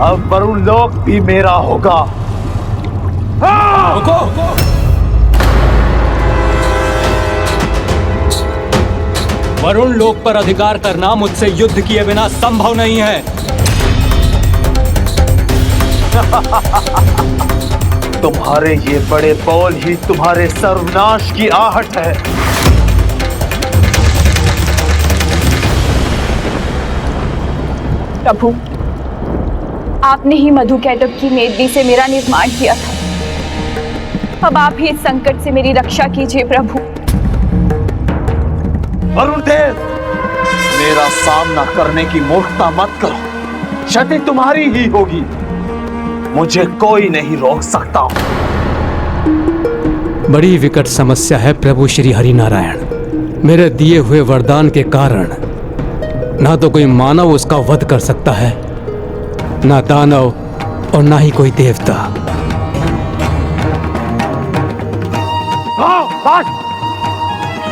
अब वरुण लोक भी मेरा होगा। रुको। वरुण लोक पर अधिकार करना मुझसे युद्ध किए बिना संभव नहीं है। तुम्हारे ये बड़े बोल ही तुम्हारे सर्वनाश की आहट है। प्रभु, आपने ही मधुकैटभ की मेदनी से मेरा निर्माण किया था। अब आप ही इस संकट से मेरी रक्षा कीजिए प्रभु। वरुण देव, मेरा सामना करने की मूर्खता मत करो। क्षति तुम्हारी ही होगी। मुझे कोई नहीं रोक सकता। बड़ी विकट समस्या है प्रभु श्री हरिनारायण। मेरे दिए हुए वरदान के कारण ना तो कोई मानव उसका वध कर सकता है, ना दानव और ना ही कोई देवता।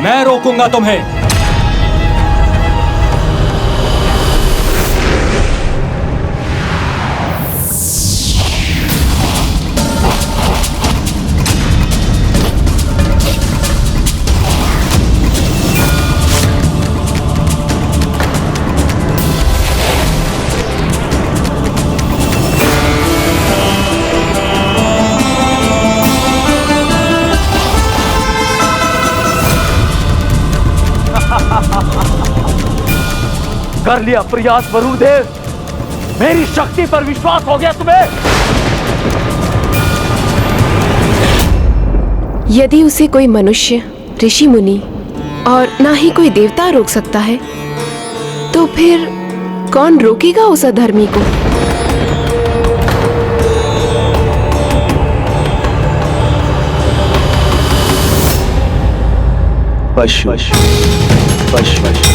मैं रोकूंगा तुम्हें। कर लिया प्रयास वरुण देव। मेरी शक्ति पर विश्वास हो गया तुम्हें? यदि उसे कोई मनुष्य, ऋषि मुनि और ना ही कोई देवता रोक सकता है, तो फिर कौन रोकेगा उस अधर्मी को? पशु पशु पशु।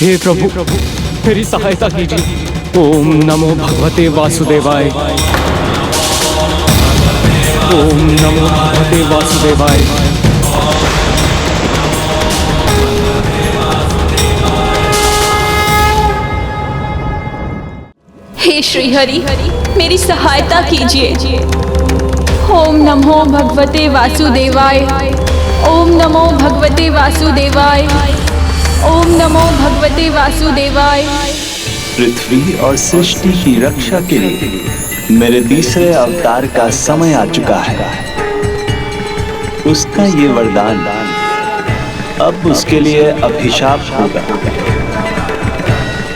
हे प्रभु, मेरी सहायता कीजिए। ओम नमो भगवते वासुदेवाय। ओम नमो भगवते वासुदेवाय। हे श्री हरि, मेरी सहायता कीजिए। ओम नमो भगवते वासुदेवाय। ओम नमो भगवते वासुदेवाय। ओम नमो भगवते वासुदेवाय। पृथ्वी और सृष्टि की रक्षा के लिए मेरे तीसरे अवतार का समय आ चुका है। उसका ये वरदान अब उसके लिए अभिशाप होगा।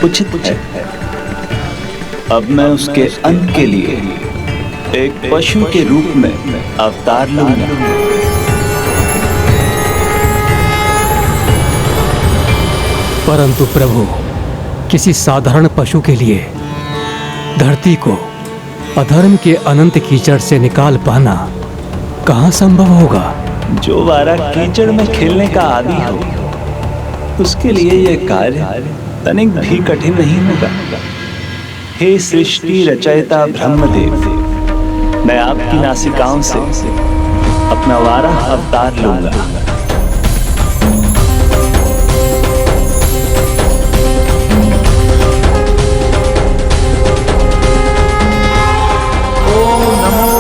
उचित है, अब मैं उसके अंत के लिए एक पशु के रूप में अवतार लूंगा। परंतु प्रभु, किसी साधारण पशु के लिए धरती को अधर्म के अनंत कीचड़ से निकाल पाना कहाँ संभव होगा? जो वारा कीचड़ में खेलने का आदी हो, उसके लिए यह कार्य तनिक भी कठिन नहीं होगा। हे सृष्टि रचयिता ब्रह्मदेव, मैं आपकी नासिकाओं से अपना वारा अवतार लूंगा।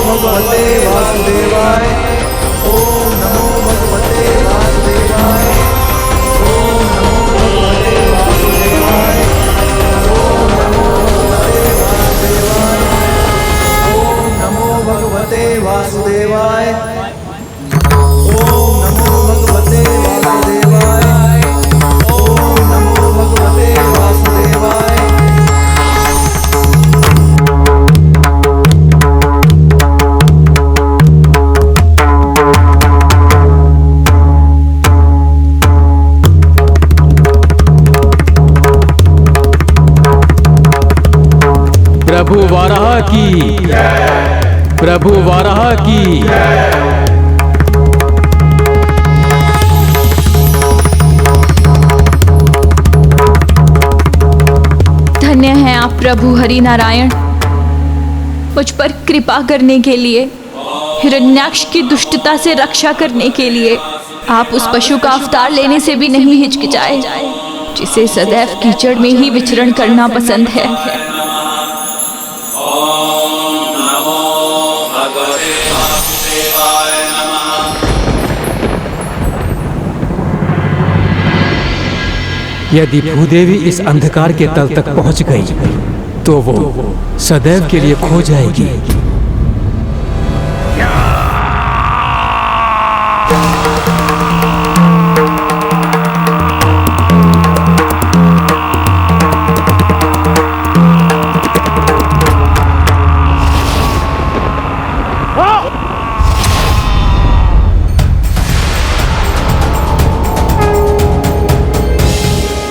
भगवते वासुदेवाय। ओम नमो भगवते वासुदेवाय। ओम नमो भगवते वासुदेवाय। ओम नमो भगवते वासुदेवाय। ओम नमो भगवते वासुदेवाय। ओम नमो भगवते वासुदेवाय। प्रभु वाराह की, प्रभु वाराह की। धन्य हैं आप प्रभु हरि नारायण, मुझ पर कृपा करने के लिए। हिरण्याक्ष की दुष्टता से रक्षा करने के लिए आप उस पशु का अवतार लेने से भी नहीं हिचकिचाए, जिसे सदैव कीचड़ में ही विचरण करना पसंद है। यदि भूदेवी इस अंधकार के तल तक पहुंच गई तो वो सदैव के लिए खो जाएगी।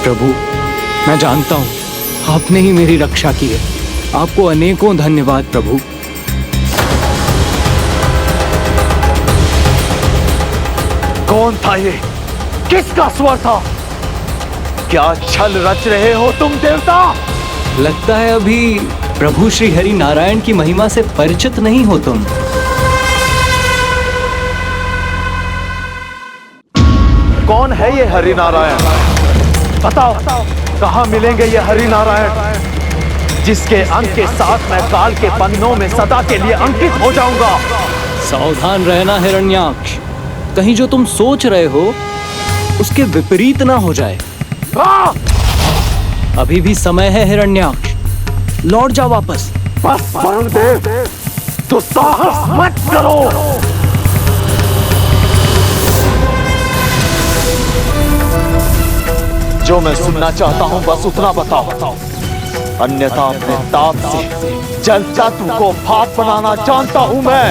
प्रभु, मैं जानता हूं आपने ही मेरी रक्षा की है। आपको अनेकों धन्यवाद प्रभु। कौन था ये? किसका स्वर था? क्या छल रच रहे हो तुम देवता? लगता है अभी प्रभु श्री हरि नारायण की महिमा से परिचित नहीं हो तुम। कौन है ये हरि नारायण? बताओ, कहां मिलेंगे ये हरि नारायण, जिसके अंक के साथ मैं काल के पन्नों में सदा के लिए अंकित हो जाऊंगा। सावधान रहना हिरण्याक्ष, कहीं जो तुम सोच रहे हो उसके विपरीत ना हो जाए। अभी भी समय है हिरण्याक्ष, लौट जा वापस। बस वरुणदेव, तो साहस मत करो। जो मैं सुनना चाहता हूं बस उतना बताओ, अन्यथा अपने ताप से जल तत्व को भाप बनाना जानता हूं मैं।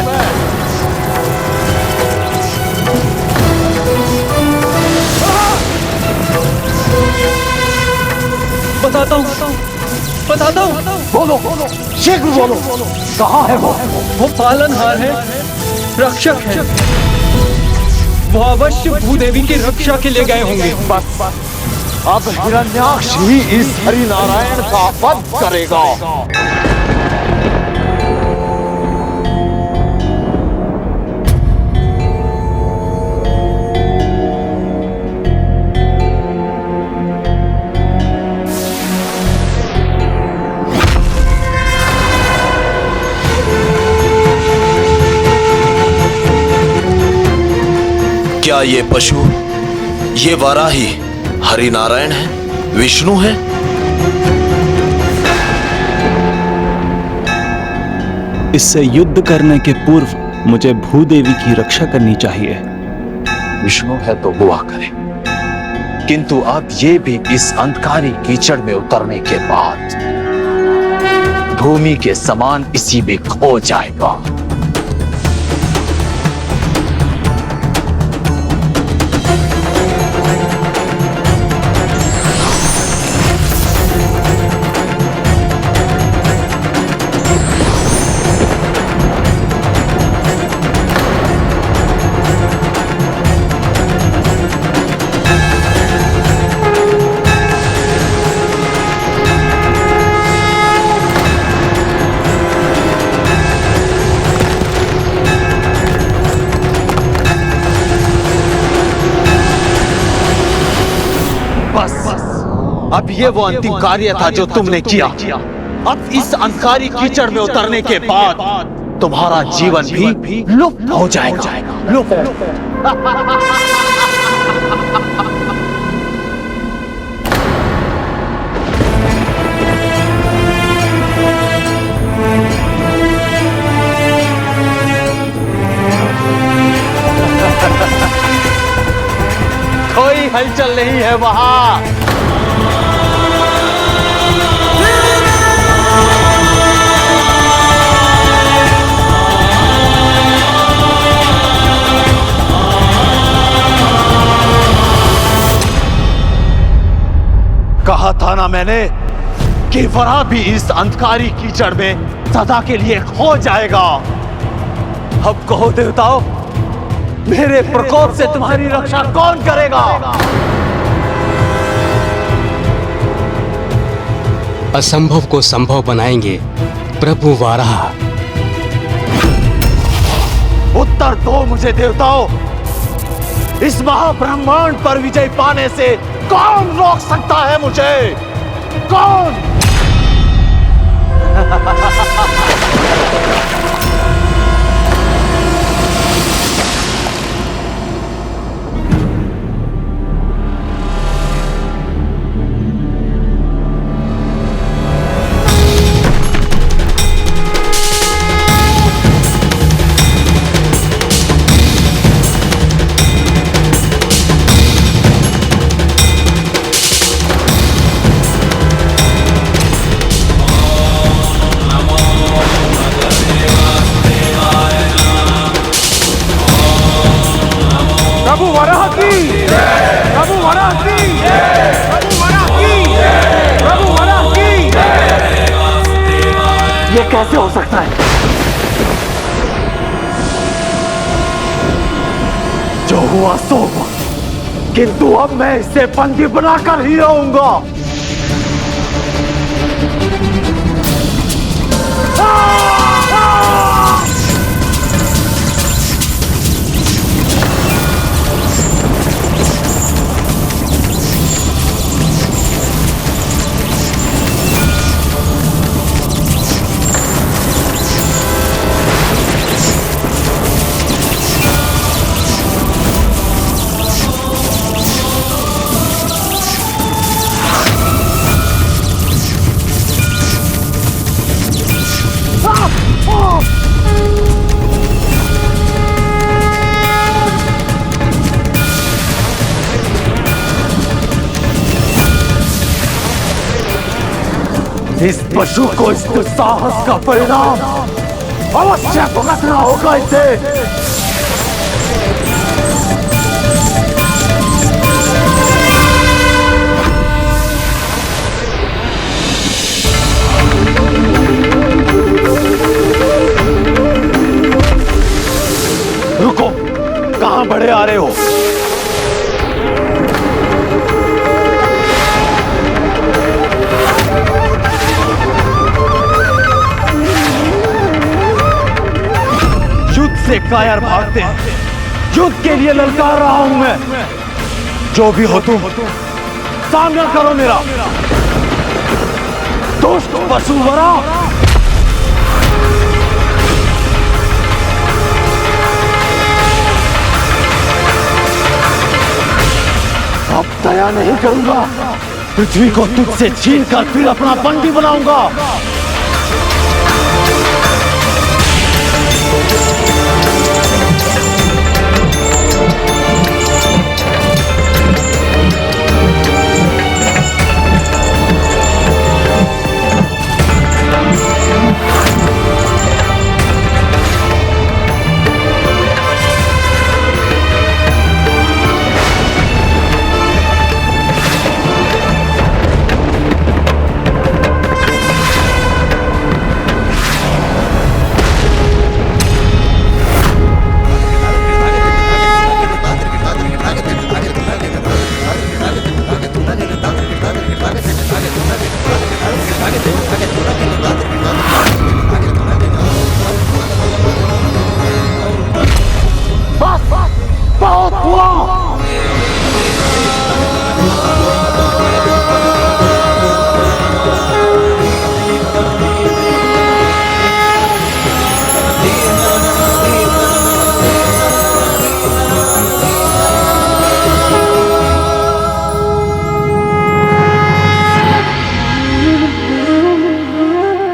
बताता हूं। बोलो, शीघ्र बोलो, कहां है वो पालनहार है, रक्षक है। वो अवश्य भूदेवी की रक्षा के लिए गए होंगे। बस अब हिरण्याक्ष ही इस हरि नारायण का वध करेगा। क्या ये पशु, ये वाराही हरि नारायण है, विष्णु है? इससे युद्ध करने के पूर्व मुझे भूदेवी की रक्षा करनी चाहिए। विष्णु है तो हुआ करे, किंतु अब ये भी इस अंधकारी कीचड़ में उतरने के बाद भूमि के समान इसी में खो जाएगा। अब ये वो अंतिम कार्य था जो तुमने किया। अब इस अंधकारी कीचड़ में उतरने के बाद तुम्हारा जीवन भी लुप्त हो जाएगा। कोई हलचल नहीं है वहां। कहा था ना मैंने कि वराह भी इस अंधकारी कीचड़ में सदा के लिए खो जाएगा। अब कहो देवताओं, मेरे प्रकोप से तुम्हारी रक्षा कौन करेगा? असंभव को संभव बनाएंगे प्रभु वाराह। उत्तर दो मुझे देवताओं। इस महाब्रह्मांड पर विजय पाने से कौन रोक सकता है मुझे? कौन? ये कैसे हो सकता है? जो हुआ सो हुआ, किंतु अब मैं इसे बंदी बनाकर ही रहूंगा। इस पशु को इस दुस्साहस का परिणाम अवश्य भुगतना होगा इसे। रुको, कहां बढ़े आ रहे हो? से कायर भागते हैं। युद्ध के लिए ललकार रहा हूं मैं। जो भी हो तुम, सामना करो मेरा। दुष्ट पशुवरा, अब दया नहीं करूंगा। पृथ्वी को तुझसे छीनकर फिर अपना बंदी बनाऊंगा।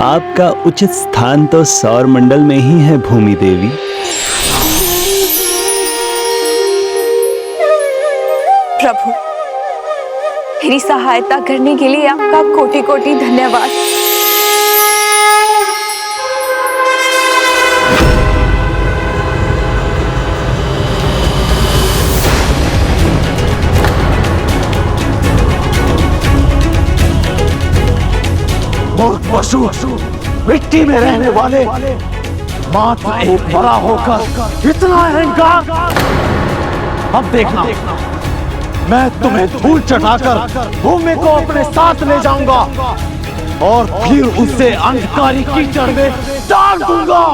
आपका उचित स्थान तो सौर मंडल में ही है भूमि देवी। प्रभु, मेरी सहायता करने के लिए आपका कोटि कोटि धन्यवाद। मूर्ख पशु, मिट्टी में रहने वाले, मात्र एक बड़ा होकर इतना अहंकार। अब देखना, मैं तुम्हें धूल चटाकर भूमि को अपने साथ ले जाऊंगा और फिर उसे अंधकारी कीचड़ में डाल दूंगा।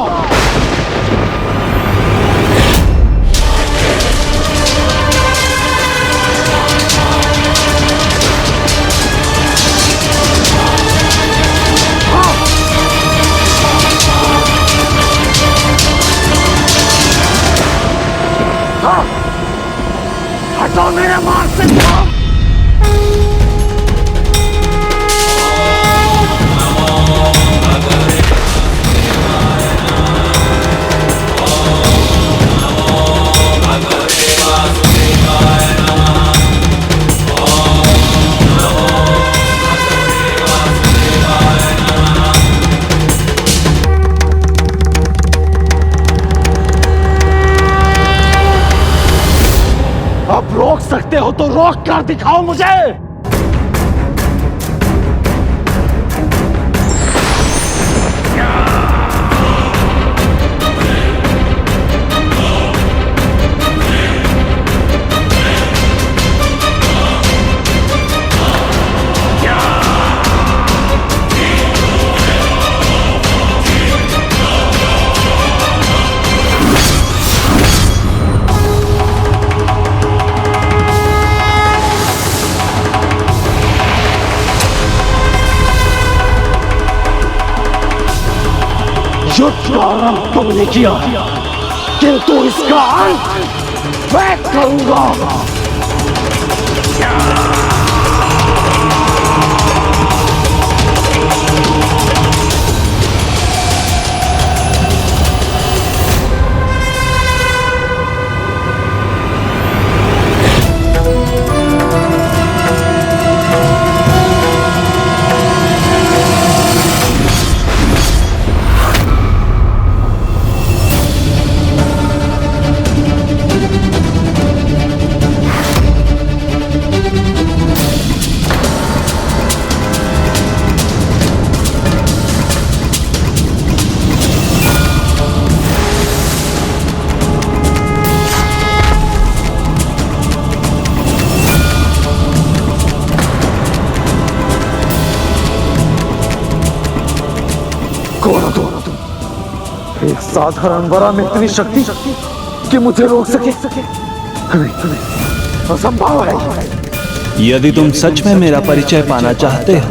हटो, हटो मेरे मार्ग से। अब रोक सकते हो तो रोक कर दिखाओ मुझे। युद्ध का आरंभ तुमने किया, किंतु इसका अंत मैं करूंगा। एक साधारण वरा में इतनी शक्ति कि मुझे रोक सके? असंभव है। यदि तुम सच में मेरा परिचय पाना चाहते हो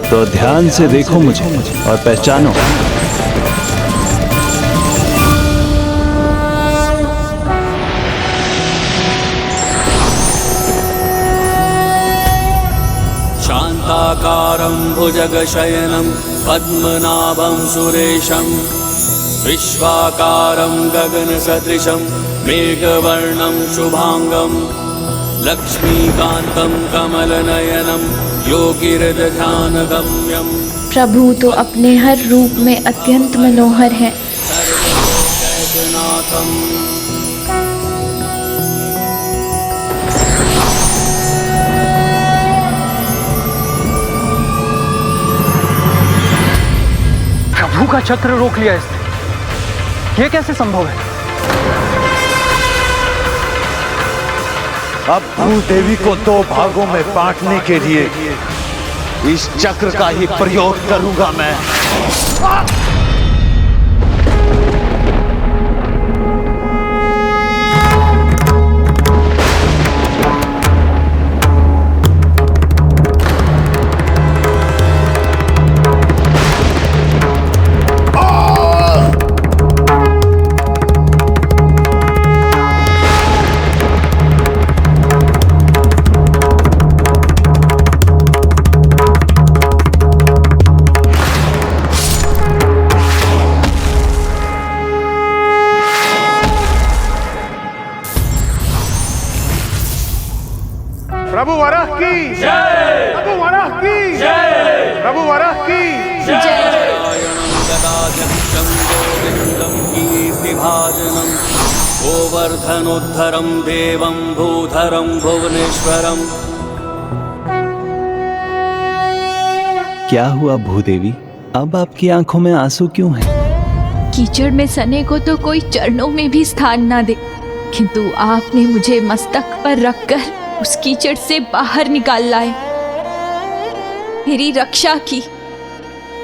तो ध्यान से देखो मुझे और पहचानो। शांताकारं भुजगशयनं पद्मनाभं सुरेशं विश्वाकारं गगनसदृशं मेघवर्णं शुभांगं लक्ष्मीकान्तं कमलनयनं योगिहृदध्यानगम्यं। प्रभु तो अपने हर रूप में अत्यंत मनोहर हैं। प्रभु का चक्र रोक लिया इसने, ये कैसे संभव है? अब भूदेवी को दो भागों में बांटने के लिए इस चक्र का ही प्रयोग करूंगा मैं। प्रभु वराह की जय, प्रभु वराह की जय, प्रभु वराह की कीर्तिभाजनम गोवर्धनोद्धरम देवं भूधरम भुवनेश्वरम। क्या हुआ भूदेवी, अब आपकी आंखों में आंसू क्यों हैं? कीचड़ में सने को तो कोई चरणों में भी स्थान ना दे, किंतु आपने मुझे मस्तक पर रखकर उस कीचड़ से बाहर निकाल लाए, मेरी रक्षा की।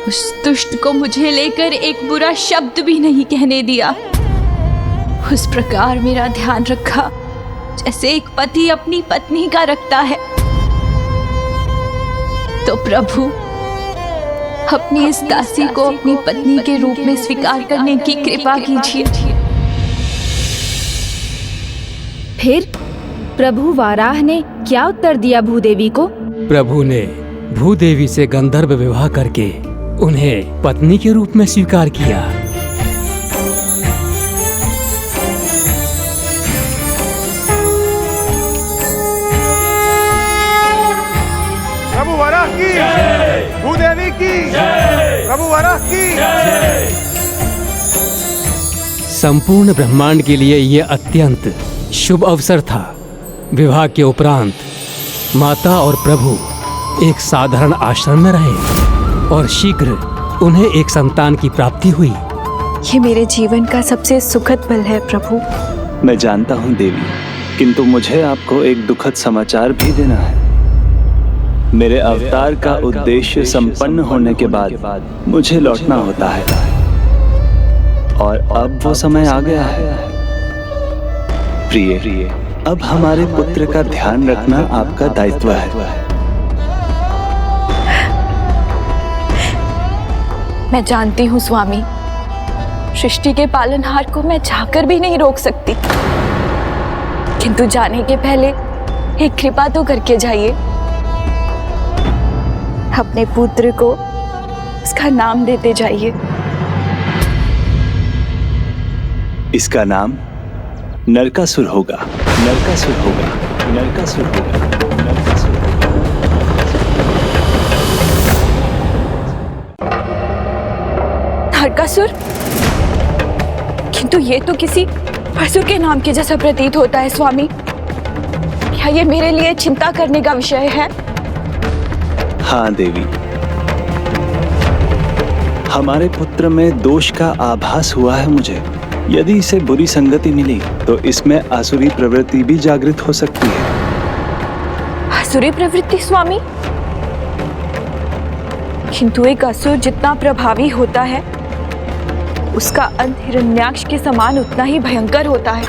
उस दुष्ट को मुझे लेकर एक बुरा शब्द भी नहीं कहने दिया। उस प्रकार मेरा ध्यान रखा जैसे एक पति अपनी पत्नी का रखता है। तो प्रभु, अपनी इस दासी को अपनी पत्नी के रूप में स्वीकार करने की कृपा कीजिए। फिर प्रभु वाराह ने क्या उत्तर दिया भूदेवी को? प्रभु ने भूदेवी से गंधर्व विवाह करके उन्हें पत्नी के रूप में स्वीकार किया। प्रभु वराह की भूदेवी की प्रभु वराह की। संपूर्ण ब्रह्मांड के लिए यह अत्यंत शुभ अवसर था। विवाह के उपरांत माता और प्रभु एक साधारण आश्रम में रहे और शीघ्र उन्हें एक संतान की प्राप्ति हुई। ये मेरे जीवन का सबसे सुखद पल है प्रभु। मैं जानता हूँ देवी, किंतु मुझे आपको एक दुखद समाचार भी देना है। मेरे अवतार का उद्देश्य संपन्न होने के बाद मुझे लौटना होता है और अब वो समय आ गया है। प्रिय, अब हमारे पुत्र का ध्यान रखना आपका दायित्व है। मैं जानती हूँ स्वामी, सृष्टि के पालनहार को मैं चाहकर भी नहीं रोक सकती, किंतु जाने के पहले एक कृपा तो करके जाइए। अपने पुत्र को उसका नाम देते जाइए। इसका नाम नरकासुर होगा। नरकासुर होगा। नरकासुर होगा। नरकासुर होगा। नरकासुर? किंतु ये तो किसी असुर के नाम के जैसा प्रतीत होता है स्वामी। क्या ये मेरे लिए चिंता करने का विषय है? हाँ देवी, हमारे पुत्र में दोष का आभास हुआ है मुझे। यदि इसे बुरी संगति मिली तो इसमें आसुरी प्रवृत्ति भी जागृत हो सकती है। आसुरी प्रवृत्ति स्वामी? किंतु एक असुर जितना प्रभावी होता है, उसका अंत हिरण्याक्ष के समान उतना ही भयंकर होता है।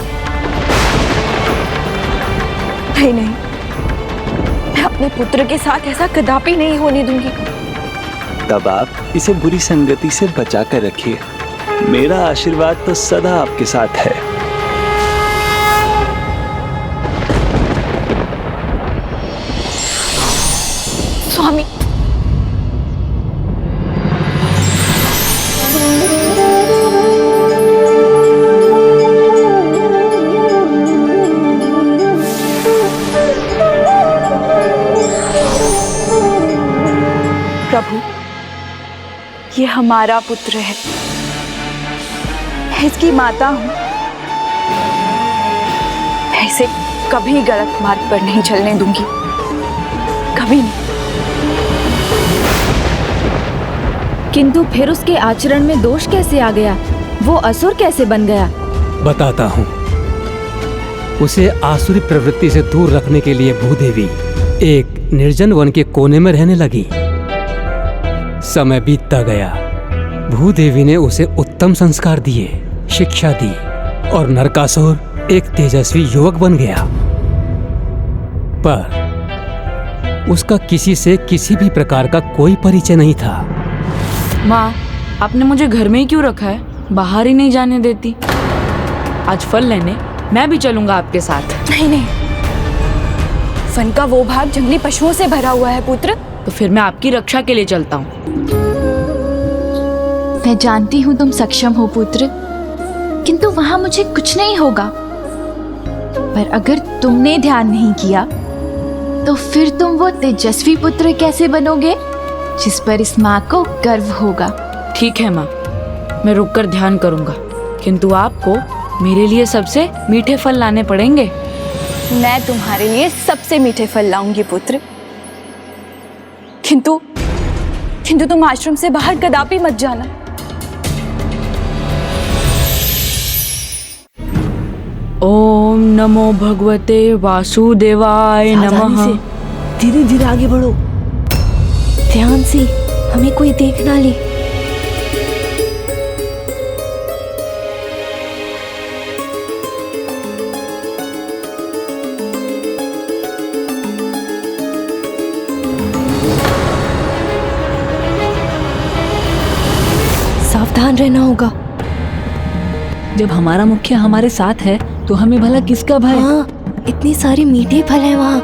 नहीं नहीं, मैं अपने पुत्र के साथ ऐसा कदापि नहीं होने दूंगी। तब आप इसे बुरी संगति से बचा कर रखिए। मेरा आशीर्वाद तो सदा आपके साथ है। स्वामी, प्रभु, ये हमारा पुत्र है। मैं इसकी माता हूं। मैं इसे कभी गलत मार्ग पर नहीं चलने दूंगी, कभी नहीं। किंतु फिर उसके आचरण में दोष कैसे आ गया? वो असुर कैसे बन गया? बताता हूँ। उसे आसुरी प्रवृत्ति से दूर रखने के लिए भूदेवी एक निर्जन वन के कोने में रहने लगी। समय बीतता गया। भूदेवी ने उसे उत्तम संस्कार दिए, शिक्षा दी और नरकासुर एक तेजस्वी युवक बन गया। पर उसका किसी से किसी भी प्रकार का कोई परिचय नहीं था। माँ, आपने मुझे घर में ही क्यों रखा है? बाहर ही नहीं जाने देती। आज फल लेने मैं भी चलूंगा आपके साथ। नहीं नहीं, वन का वो भाग जंगली पशुओं से भरा हुआ है पुत्र। तो फिर मैं आपकी रक्षा के लिए चलता हूँ। मैं जानती हूँ तुम सक्षम हो पुत्र, किंतु वहां मुझे कुछ नहीं होगा। पर अगर तुमने ध्यान नहीं किया तो फिर तुम वो तेजस्वी पुत्र कैसे बनोगे जिस पर इस माँ को गर्व होगा। ठीक है माँ, मैं रुककर ध्यान करूंगा, किंतु आपको मेरे लिए सबसे मीठे फल लाने पड़ेंगे। मैं तुम्हारे लिए सबसे मीठे फल लाऊंगी पुत्र, किंतु तुम आश्रम से बाहर कदापि मत जाना। ओम नमो भगवते वासुदेवाय नमः। धीरे धीरे आगे बढ़ो, ध्यान से, हमें कोई देख ना ले। सावधान रहना होगा। जब हमारा मुखिया हमारे साथ है तो हमें भला किसका भय? हाँ, इतने सारे मीठे फल हैं वहाँ,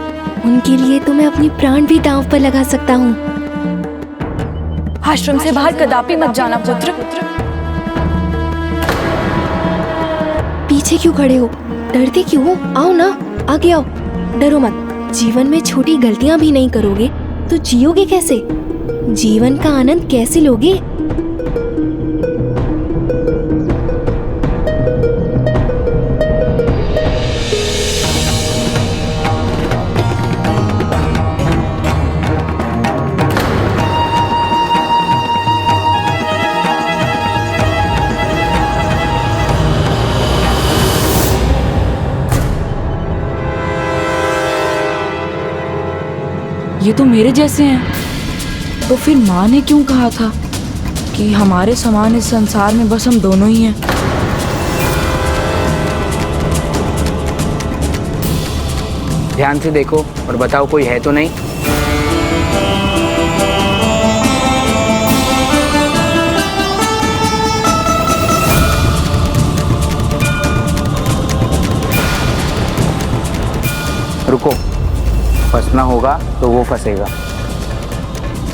उनके लिए तो मैं अपनी प्राण भी दांव पर लगा सकता हूँ। आश्रम से बाहर कदापि मत जाना पुत्र। पीछे क्यों खड़े हो? डरते क्यों हो? आओ ना, आगे आओ। डरो मत। जीवन में छोटी गलतियां भी नहीं करोगे तो जियोगे कैसे? जीवन का आनंद कैसे लोगे? ये तो मेरे जैसे हैं। तो फिर माँ ने क्यों कहा था कि हमारे समान इस संसार में बस हम दोनों ही हैं? ध्यान से देखो और बताओ कोई है तो नहीं। रुको, फंसना होगा तो वो फंसेगा।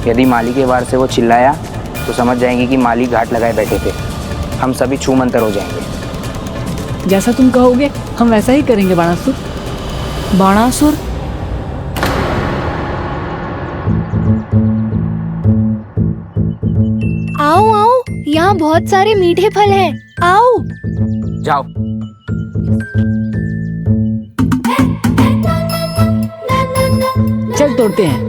यदि माली के वार से वो चिल्लाया तो समझ जाएंगे कि माली घाट लगाए बैठे थे। हम सभी छूमंतर हो जाएंगे। जैसा तुम कहोगे हम वैसा ही करेंगे बाणासुर। बाणासुर? आओ आओ, यहाँ बहुत सारे मीठे फल हैं, आओ। जाओ। चल तोड़ते हैं।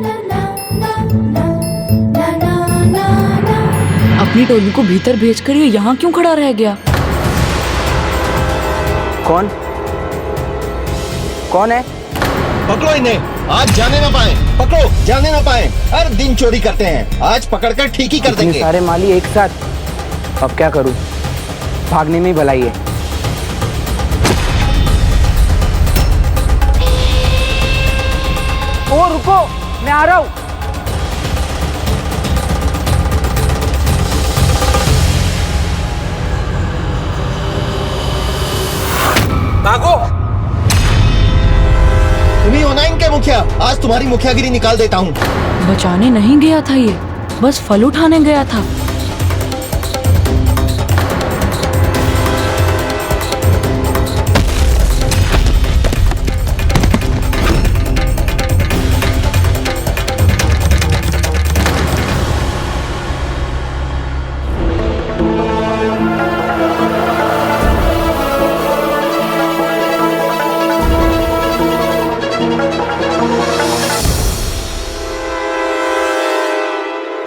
अपनी टोली को भीतर भेजकर ये यहाँ क्यों खड़ा रह गया? कौन है? पकड़ो इन्हें, आज जाने ना पाए। पकड़ो, जाने ना पाए। हर दिन चोरी करते हैं, आज पकड़कर ठीक ही कर देंगे। सारे माली एक साथ। अब क्या करूं? भागने में ही भलाई है। ओ रुको, मैं आ रहा हूं। भागो। तुम्ही हो ना इनके मुखिया, आज तुम्हारी मुखियागिरी निकाल देता हूँ। बचाने नहीं गया था ये, बस फल उठाने गया था।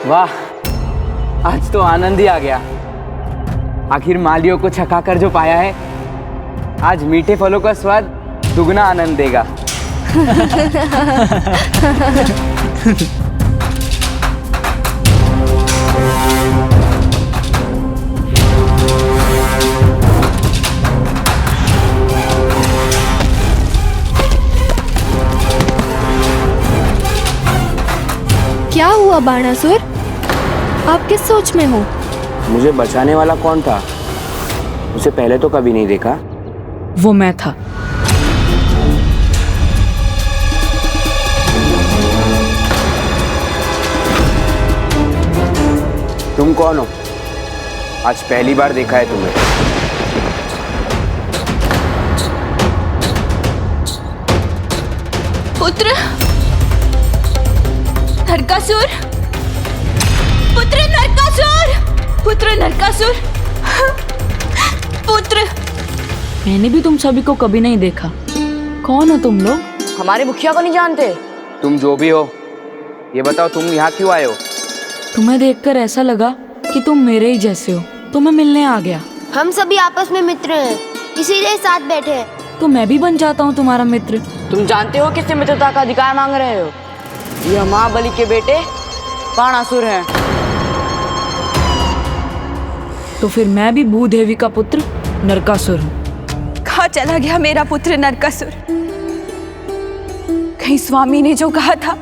वाह, आज तो आनंद ही आ गया। आखिर मालियों को छकाकर जो पाया है, आज मीठे फलों का स्वाद दुगना आनंद देगा। क्या हुआ बाणासुर? आप किस सोच में हो? मुझे बचाने वाला कौन था? उसे पहले तो कभी नहीं देखा। वो मैं था। तुम कौन हो? आज पहली बार देखा है तुम्हें। पुत्र नरकासुर, पुत्र नरकासुर, पुत्र नरकासुर, पुत्र। मैंने भी तुम सभी को कभी नहीं देखा। कौन हो तुम लोग? हमारे मुखिया को नहीं जानते? तुम जो भी हो, ये बताओ तुम यहाँ क्यों आए हो? तुम्हें देखकर ऐसा लगा कि तुम मेरे ही जैसे हो, तो मैं मिलने आ गया। हम सभी आपस में मित्र हैं, इसीलिए साथ बैठे हैं। तो मैं भी बन जाता हूँ तुम्हारा मित्र। तुम जानते हो किससे मित्रता का अधिकार मांग रहे हो? यह महाबली के बेटे बाणासुर हैं। तो फिर मैं भी भूदेवी का पुत्र नरकासुर हूँ। कहाँ चला गया मेरा पुत्र नरकासुर? कहीं स्वामी ने जो कहा था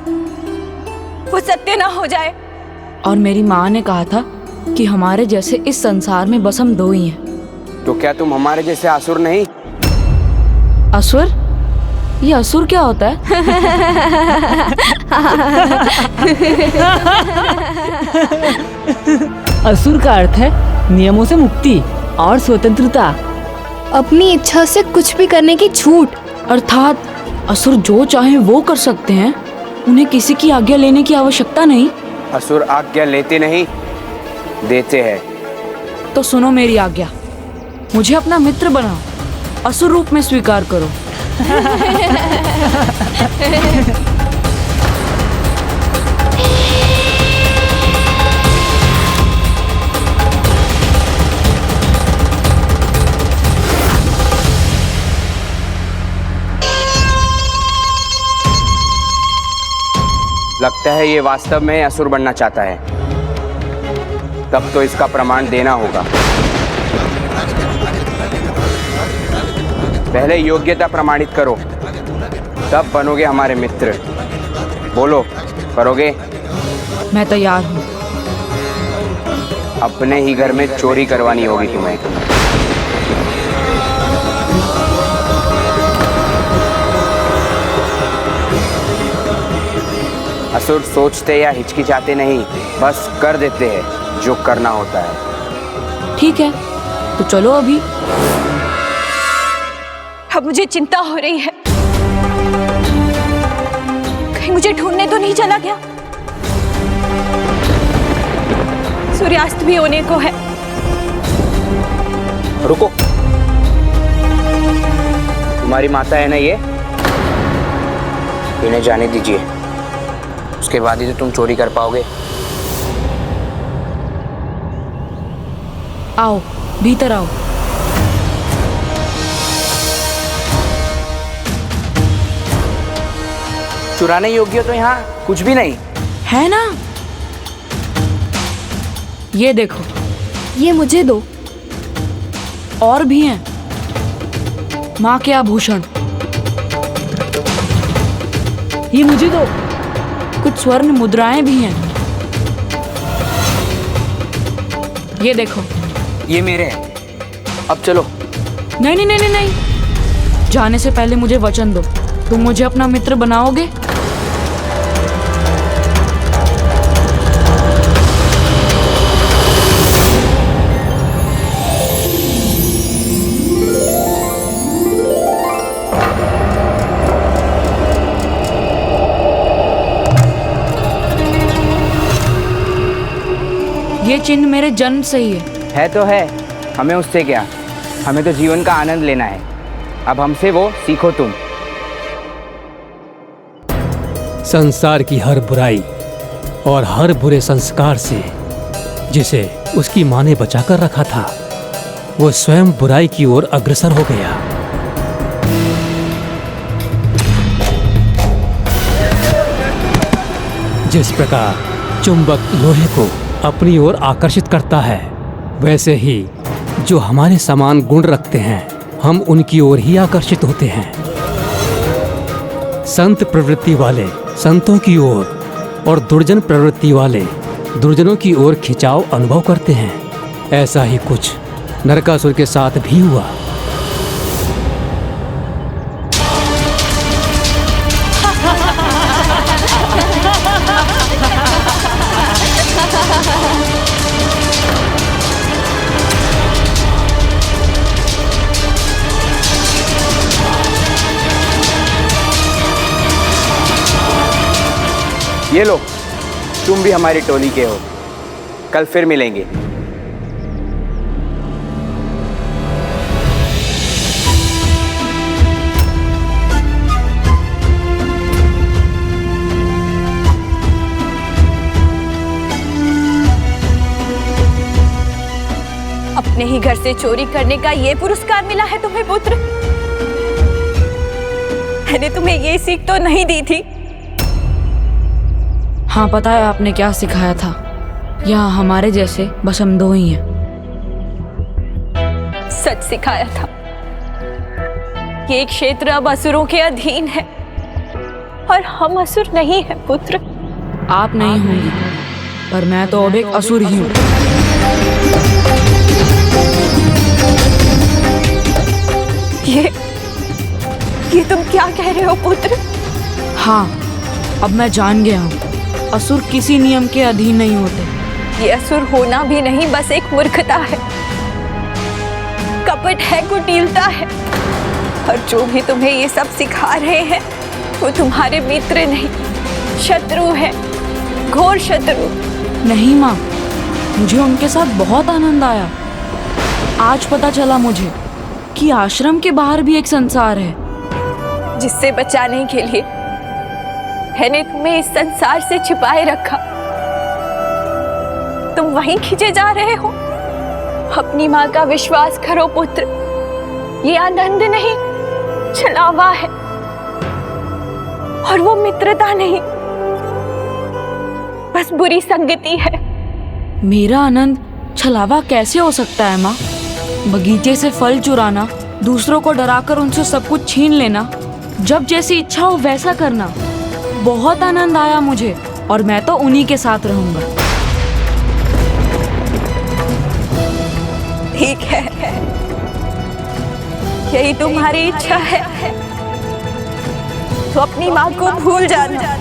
वो सत्य ना हो जाए। और मेरी माँ ने कहा था कि हमारे जैसे इस संसार में बस हम दो ही हैं। तो क्या तुम हमारे जैसे आसुर नहीं? असुर? ये असुर क्या होता है? असुर का अर्थ है नियमों से मुक्ति और स्वतंत्रता, अपनी इच्छा से कुछ भी करने की छूट। अर्थात असुर जो चाहे वो कर सकते हैं, उन्हें किसी की आज्ञा लेने की आवश्यकता नहीं। असुर आज्ञा लेते नहीं, देते हैं। तो सुनो मेरी आज्ञा, मुझे अपना मित्र बनाओ, असुर रूप में स्वीकार करो। लगता है ये वास्तव में असुर बनना चाहता है। तब तो इसका प्रमाण देना होगा। पहले योग्यता प्रमाणित करो, तब बनोगे हमारे मित्र। बोलो, करोगे? मैं तैयार हूँ। अपने ही घर में चोरी करवानी होगी तुम्हें। असुर सोचते या हिचकिचाते नहीं, बस कर देते हैं जो करना होता है। ठीक है, तो चलो अभी। अब मुझे चिंता हो रही है, कहीं मुझे ढूंढने तो नहीं चला गया। सूर्यास्त भी होने को है। रुको, तुम्हारी माता है ना ये, इन्हें जाने दीजिए, उसके बाद ही तो तुम चोरी कर पाओगे। आओ, भीतर आओ। चुराने योग्य तो यहाँ कुछ भी नहीं है ना। ये देखो, ये मुझे दो। और भी हैं, माँ के आभूषण। ये मुझे दो। कुछ स्वर्ण मुद्राएं भी हैं। ये देखो, ये मेरे हैं। अब चलो। नहीं नहीं नहीं नहीं नहीं, जाने से पहले मुझे वचन दो, तुम मुझे अपना मित्र बनाओगे? ये चिन्ह मेरे जन्म से ही है तो है, हमें उससे क्या, हमें तो जीवन का आनंद लेना है। अब हमसे वो सीखो तुम। संसार की हर बुराई और हर बुरे संस्कार से जिसे उसकी माँ ने बचाकर रखा था, वो स्वयं बुराई की ओर अग्रसर हो गया। जिस प्रकार चुंबक लोहे को अपनी ओर आकर्षित करता है, वैसे ही जो हमारे समान गुण रखते हैं, हम उनकी ओर ही आकर्षित होते हैं। संत प्रवृत्ति वाले संतों की ओर और दुर्जन प्रवृत्ति वाले दुर्जनों की ओर खिंचाव अनुभव करते हैं। ऐसा ही कुछ नरकासुर के साथ भी हुआ। ये लो, तुम भी हमारी टोली के हो। कल फिर मिलेंगे। अपने ही घर से चोरी करने का ये पुरस्कार मिला है तुम्हें पुत्र? मैंने तुम्हें ये सीख तो नहीं दी थी। हाँ, पता है आपने क्या सिखाया था। यहाँ हमारे जैसे बस हम दो ही हैं। सच सिखाया था। ये क्षेत्र अब असुरों के अधीन है और हम असुर नहीं हैं पुत्र। आप नहीं होंगी, पर मैं तो अब एक असुर ही हूँ। ये तुम क्या कह रहे हो पुत्र? हाँ, अब मैं जान गया हूँ, असुर किसी नियम के अधीन नहीं होते। ये असुर होना भी नहीं, बस एक मूर्खता है, कपट है, कुटिलता है। और जो भी तुम्हें ये सब सिखा रहे हैं वो तुम्हारे मित्र नहीं, शत्रु है, घोर शत्रु। नहीं माँ, मुझे उनके साथ बहुत आनंद आया। आज पता चला मुझे कि आश्रम के बाहर भी एक संसार है, जिससे बचाने के लिए मैंने तुम्हें इस संसार से छिपाए रखा। तुम वहीं खींचे जा रहे हो। अपनी माँ का विश्वास करो पुत्र, ये आनंद नहीं, छलावा है, और वो मित्रता नहीं, बस बुरी संगति है। मेरा आनंद छलावा कैसे हो सकता है माँ? बगीचे से फल चुराना, दूसरों को डराकर उनसे सब कुछ छीन लेना, जब जैसी इच्छा हो वैसा करना, बहुत आनंद आया मुझे, और मैं तो उन्हीं के साथ रहूंगा। ठीक है, यही तुम्हारी इच्छा है तो अपनी माँ को भूल जाना,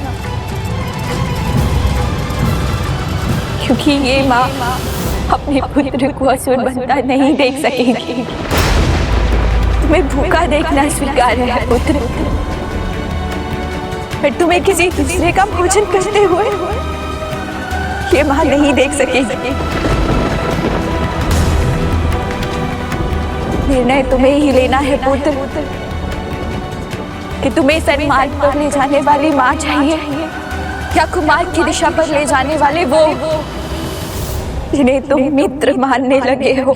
क्योंकि ये माँ अपने पुत्र को असुर बनता नहीं देख सकेगी। तुम्हें भूखा देखना स्वीकार्य है पुत्र, पर तुम्हें किसी दूसरे का भोजन करते हुए ये माँ नहीं देख सकेगी। निर्णय तुम्हें ही लेना है पुत्र, कि तुम्हें सन्मार्ग पर ले जाने वाली माँ चाहिए या कुमार्ग की दिशा पर ले जाने वाले वो जिन्हें तुम मित्र मानने लगे हो।